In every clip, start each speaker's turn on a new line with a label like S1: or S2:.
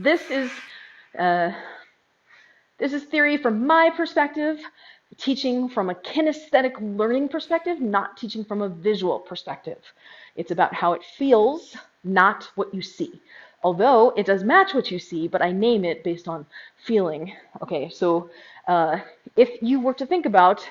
S1: this is theory from my perspective, teaching from a kinesthetic learning perspective, not teaching from a visual perspective. It's about how it feels, not what you see. Although it does match what you see, but I name it based on feeling. Okay, so if you were to think about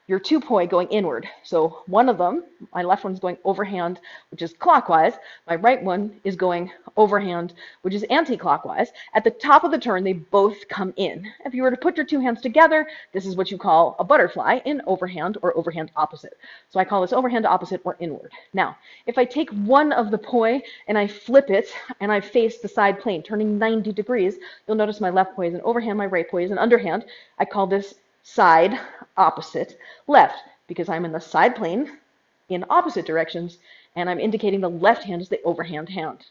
S1: your two poi going inward. So one of them, my left one's going overhand, which is clockwise. My right one is going overhand, which is anti-clockwise. At the top of the turn, they both come in. If you were to put your two hands together, this is what you call a butterfly in overhand or overhand opposite. So I call this overhand opposite or inward. Now, if I take one of the poi and I flip it and I face the side plane, turning 90 degrees, you'll notice my left poi is an overhand, my right poi is an underhand. I call this side opposite left because I'm in the side plane in opposite directions and I'm indicating the left hand is the overhand hand.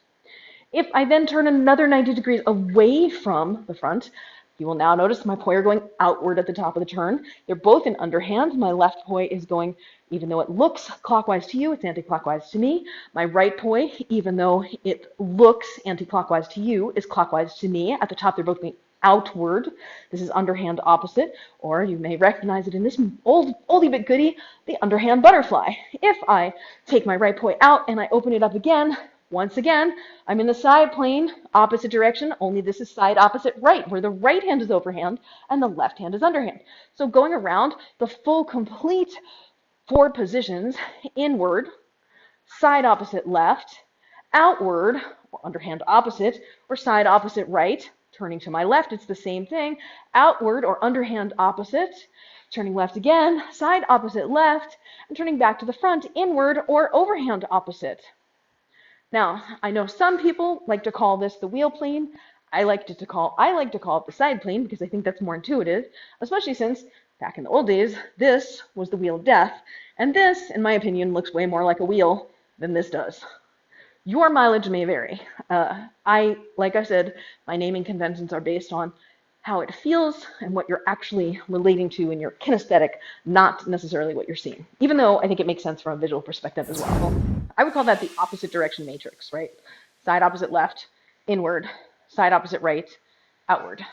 S1: If I then turn another 90 degrees away from the front, you will now notice my poi are going outward at the top of the turn. They're both in underhand. My left poi is going, even though it looks clockwise to you, it's anti-clockwise to me. My right poi, even though it looks anti-clockwise to you, is clockwise to me. At the top, they're both going outward. This is underhand opposite, or you may recognize it in this oldie but goodie, the underhand butterfly. If I take my right poi out and I open it up again, once again, I'm in the side plane, opposite direction, only this is side opposite right, where the right hand is overhand and the left hand is underhand. So going around the full complete 4 positions, inward, side opposite left, outward, or underhand opposite, or side opposite right. Turning to my left, it's the same thing. Outward or underhand opposite. Turning left again, side opposite left, and turning back to the front, inward or overhand opposite. Now, I know some people like to call this the wheel plane. I like to call it the side plane because I think that's more intuitive, especially since back in the old days, this was the wheel of death, and this, in my opinion, looks way more like a wheel than this does. Your mileage may vary. Like I said, my naming conventions are based on how it feels and what you're actually relating to in your kinesthetic, not necessarily what you're seeing. Even though I think it makes sense from a visual perspective as well. I would call that the opposite direction matrix, right? Side opposite left, inward, side opposite right, outward.